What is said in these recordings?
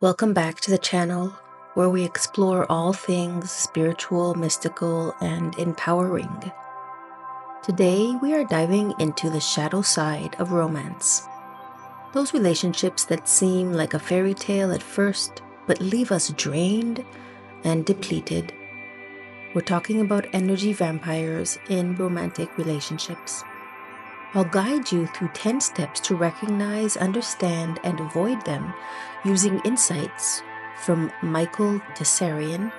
Welcome back to the channel where we explore all things spiritual, mystical, and empowering. Today we are diving into the shadow side of romance. Those relationships that seem like a fairy tale at first but leave us drained and depleted. We're talking about energy vampires in romantic relationships. I'll guide you through 10 steps to recognize, understand, and avoid them using insights from Tsarion,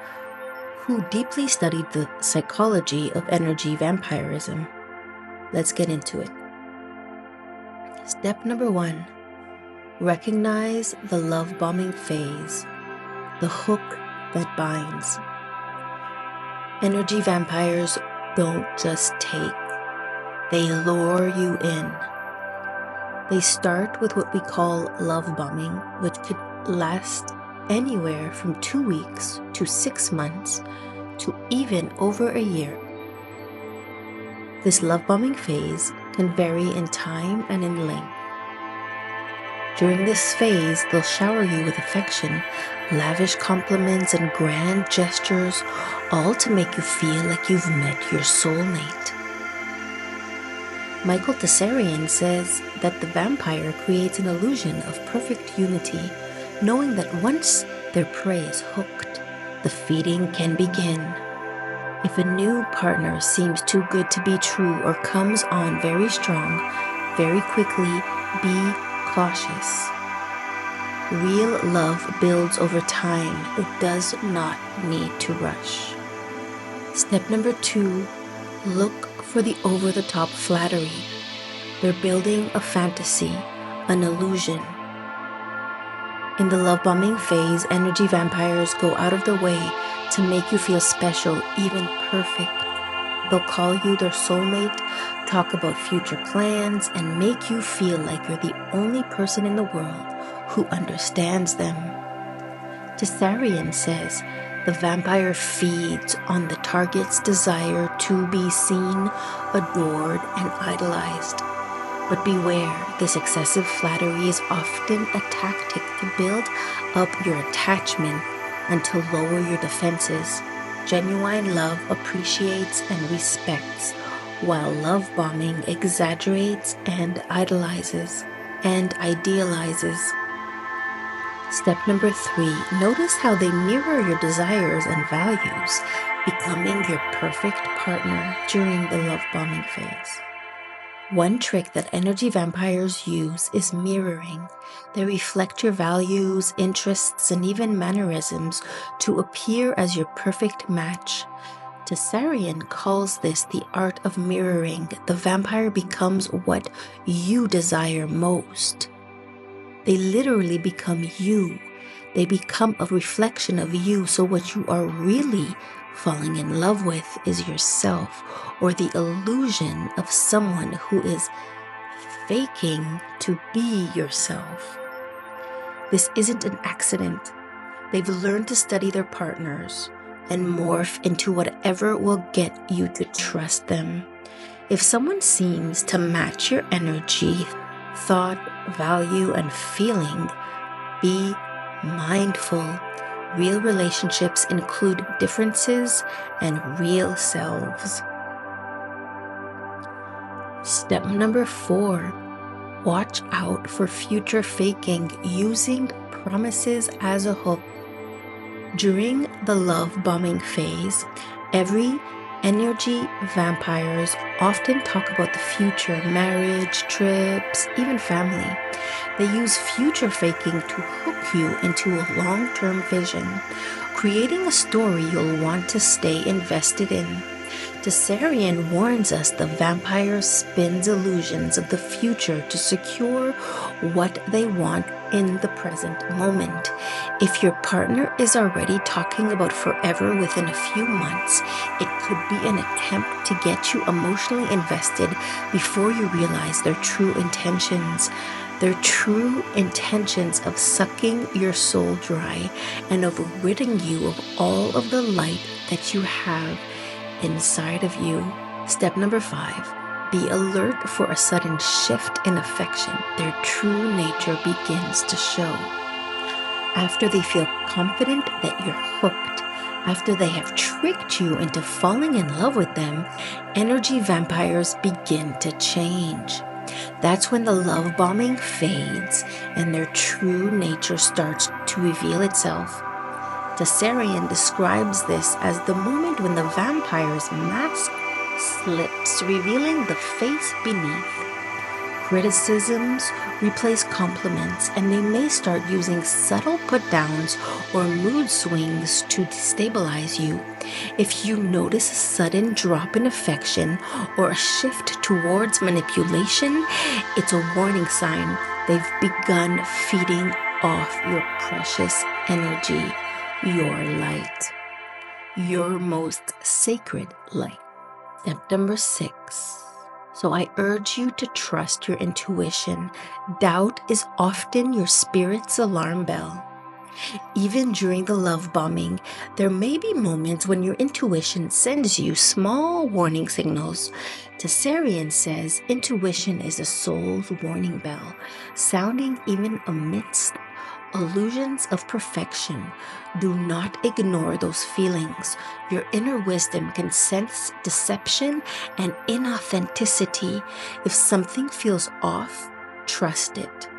who deeply studied the psychology of energy vampirism. Let's get into it. Step number 1. Recognize the love bombing phase, the hook that binds. Energy vampires don't just take, they lure you in. They start with what we call love bombing, which could last anywhere from 2 weeks to 6 months to even over a year. This love bombing phase can vary in time and in length. During this phase, they'll shower you with affection, lavish compliments, and grand gestures, all to make you feel like you've met your soulmate. Tsarion says that the vampire creates an illusion of perfect unity, knowing that once their prey is hooked, the feeding can begin. If a new partner seems too good to be true or comes on very strong, very quickly, be cautious. Real love builds over time. It does not need to rush. Step number 2, look for the over-the-top flattery. They're building a fantasy, an illusion. In the love bombing phase, energy vampires go out of their way to make you feel special, even perfect. They'll call you their soulmate, talk about future plans, and make you feel like you're the only person in the world who understands them. Tsarion says the vampire feeds on the target's desire to be seen, adored, and idolized. But beware, this excessive flattery is often a tactic to build up your attachment and to lower your defenses. Genuine love appreciates and respects, while love bombing exaggerates and idolizes and idealizes. Step number 3, notice how they mirror your desires and values, becoming your perfect partner during the love bombing phase. One trick that energy vampires use is mirroring. They reflect your values, interests, and even mannerisms to appear as your perfect match. Tsarion calls this the art of mirroring. The vampire becomes what you desire most. They literally become you. They become a reflection of you, so what you are really falling in love with is yourself, or the illusion of someone who is faking to be yourself. This isn't an accident. They've learned to study their partners and morph into whatever will get you to trust them. If someone seems to match your energy, thought, value, and feeling, be mindful. Real relationships include differences and real selves. Step number 4, watch out for future faking, using promises as a hook. During the love bombing phase, every energy vampires often talk about the future, marriage, trips, even family. They use future faking to hook you into a long-term vision, creating a story you'll want to stay invested in. Tsarion warns us the vampire spins illusions of the future to secure what they want in the present moment. If your partner is already talking about forever within a few months, it could be an attempt to get you emotionally invested before you realize their true intentions. Their true intentions of sucking your soul dry and of ridding you of all of the light that you have inside of you. Step number 5, be alert for a sudden shift in affection. Their true nature begins to show. After they feel confident that you're hooked, after they have tricked you into falling in love with them, energy vampires begin to change. That's when the love bombing fades and their true nature starts to reveal itself. Tsarion describes this as the moment when the vampire's mask slips, revealing the face beneath. Criticisms replace compliments, and they may start using subtle put-downs or mood swings to destabilize you. If you notice a sudden drop in affection or a shift towards manipulation, it's a warning sign they've begun feeding off your precious energy, your light, your most sacred light. Step number 6. So I urge you to trust your intuition. Doubt is often your spirit's alarm bell. Even during the love bombing, there may be moments when your intuition sends you small warning signals. Tsarion says intuition is a soul's warning bell, sounding even amidst illusions of perfection. Do not ignore those feelings. Your inner wisdom can sense deception and inauthenticity. If something feels off, trust it.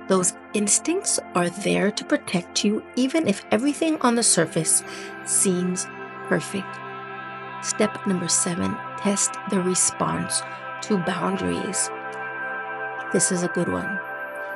Those instincts are there to protect you, even if everything on the surface seems perfect. Step number 7, test the response to boundaries. This is a good one.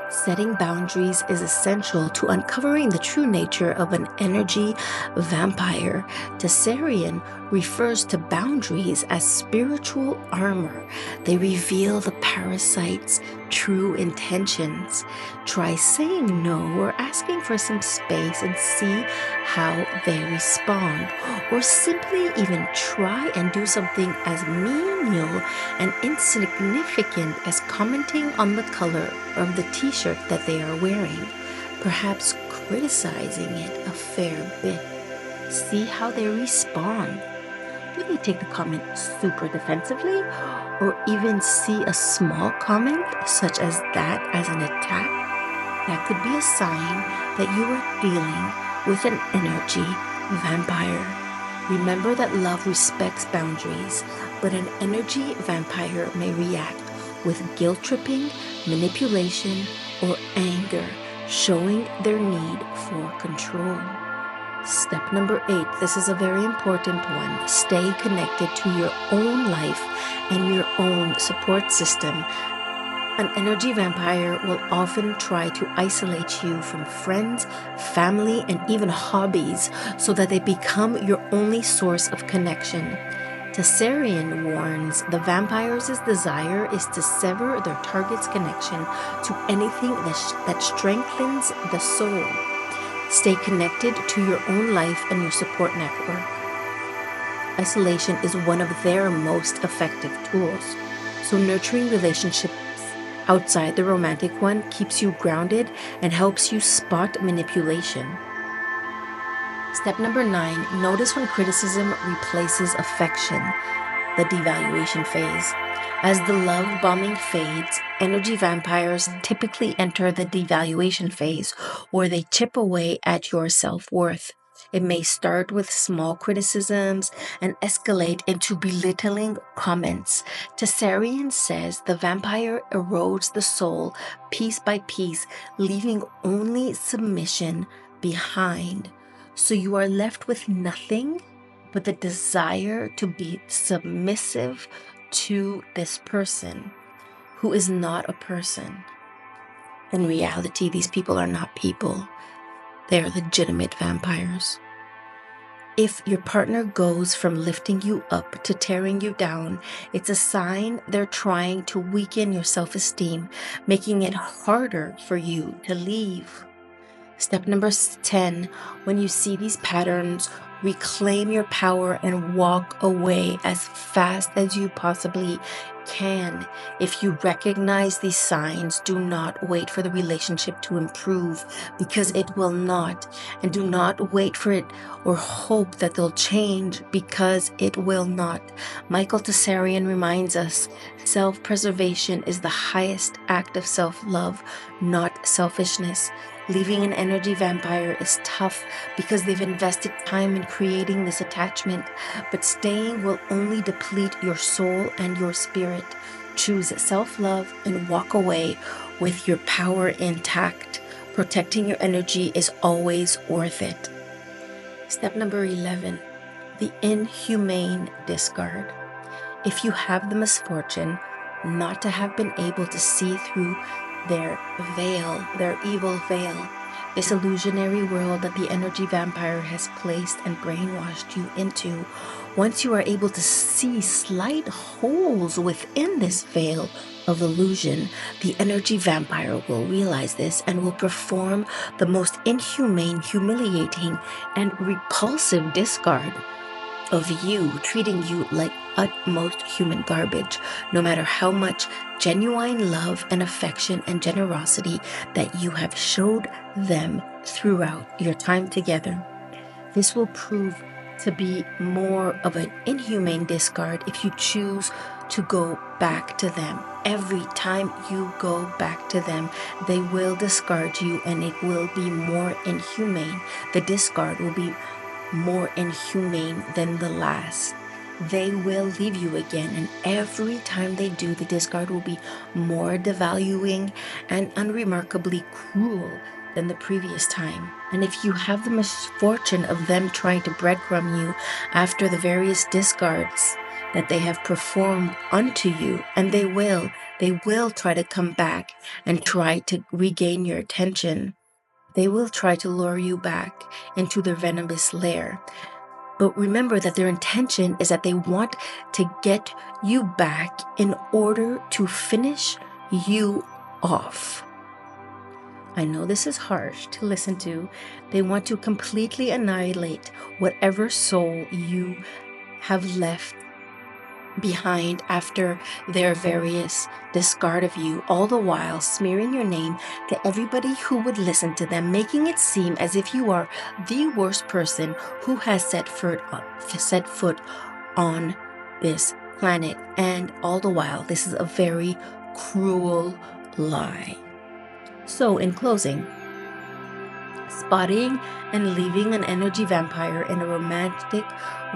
Setting boundaries is essential to uncovering the true nature of an energy vampire. Tsarion refers to boundaries as spiritual armor. They reveal the parasite's true intentions. Try saying no or asking for some space and see how they respond. Or simply even try and do something as menial and insignificant as commenting on the color of the t-shirt that they are wearing, perhaps criticizing it a fair bit. See how they respond. Do they take the comment super defensively, or even see a small comment such as that as an attack? That could be a sign that you are dealing with an energy vampire. Remember that love respects boundaries, but an energy vampire may react with guilt-tripping, manipulation, or anger, showing their need for control. Step number 8, this is a very important one. Stay connected to your own life and your own support system. An energy vampire will often try to isolate you from friends, family, and even hobbies so that they become your only source of connection. Tsarion warns the vampire's desire is to sever their target's connection to anything that strengthens the soul. Stay connected to your own life and your support network. Isolation is one of their most effective tools, so nurturing relationships outside the romantic one keeps you grounded and helps you spot manipulation. Step number 9, notice when criticism replaces affection, the devaluation phase. As the love bombing fades, energy vampires typically enter the devaluation phase, where they chip away at your self-worth. It may start with small criticisms and escalate into belittling comments. Tsarion says the vampire erodes the soul piece by piece, leaving only submission behind. So you are left with nothing but the desire to be submissive to this person who is not a person. In reality, these people are not people. They are legitimate vampires. If your partner goes from lifting you up to tearing you down, it's a sign they're trying to weaken your self-esteem, making it harder for you to leave. Step number 10, when you see these patterns, reclaim your power and walk away as fast as you possibly can. If you recognize these signs, do not wait for the relationship to improve, because it will not. And do not wait for it or hope that they'll change, because it will not. Michael Tsarion reminds us, self-preservation is the highest act of self-love, not selfishness. Leaving an energy vampire is tough because they've invested time in creating this attachment, but staying will only deplete your soul and your spirit. Choose self-love and walk away with your power intact. Protecting your energy is always worth it. Step number 11, the inhumane discard. If you have the misfortune not to have been able to see through their veil, their evil veil, this illusionary world that the energy vampire has placed and brainwashed you into, once you are able to see slight holes within this veil of illusion, the energy vampire will realize this and will perform the most inhumane, humiliating, and repulsive discard of you, treating you like utmost human garbage, no matter how much genuine love and affection and generosity that you have showed them throughout your time together. This will prove to be more of an inhumane discard if you choose to go back to them. Every time you go back to them, they will discard you, and it will be more inhumane. The discard will be more inhumane than the last. They will leave you again, and every time they do, the discard will be more devaluing and unremarkably cruel than the previous time. And if you have the misfortune of them trying to breadcrumb you after the various discards that they have performed unto you, and they will try to come back and try to regain your attention. They will try to lure you back into their venomous lair. But remember that their intention is that they want to get you back in order to finish you off. I know this is harsh to listen to. They want to completely annihilate whatever soul you have left behind after their various discard of you, all the while smearing your name to everybody who would listen to them, making it seem as if you are the worst person who has set foot on this planet. And all the while, this is a very cruel lie. So in closing, spotting and leaving an energy vampire in a romantic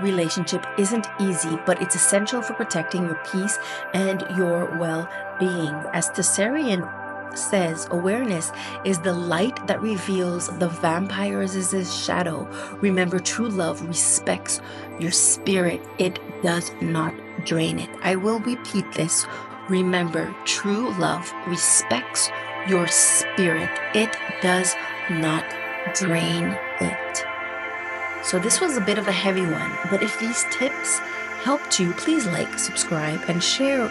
relationship isn't easy, but it's essential for protecting your peace and your well-being. As Tsarion says, awareness is the light that reveals the vampires' shadow. Remember, true love respects your spirit. It does not drain it. I will repeat this. Remember, true love respects your spirit. It does not drain it. So this was a bit of a heavy one, but if these tips helped you, please like, subscribe, and share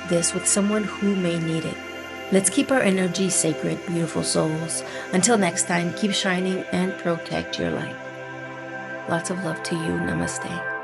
this with someone who may need it. Let's keep our energy sacred, beautiful souls. Until next time, keep shining and protect your light. Lots of love to you. Namaste.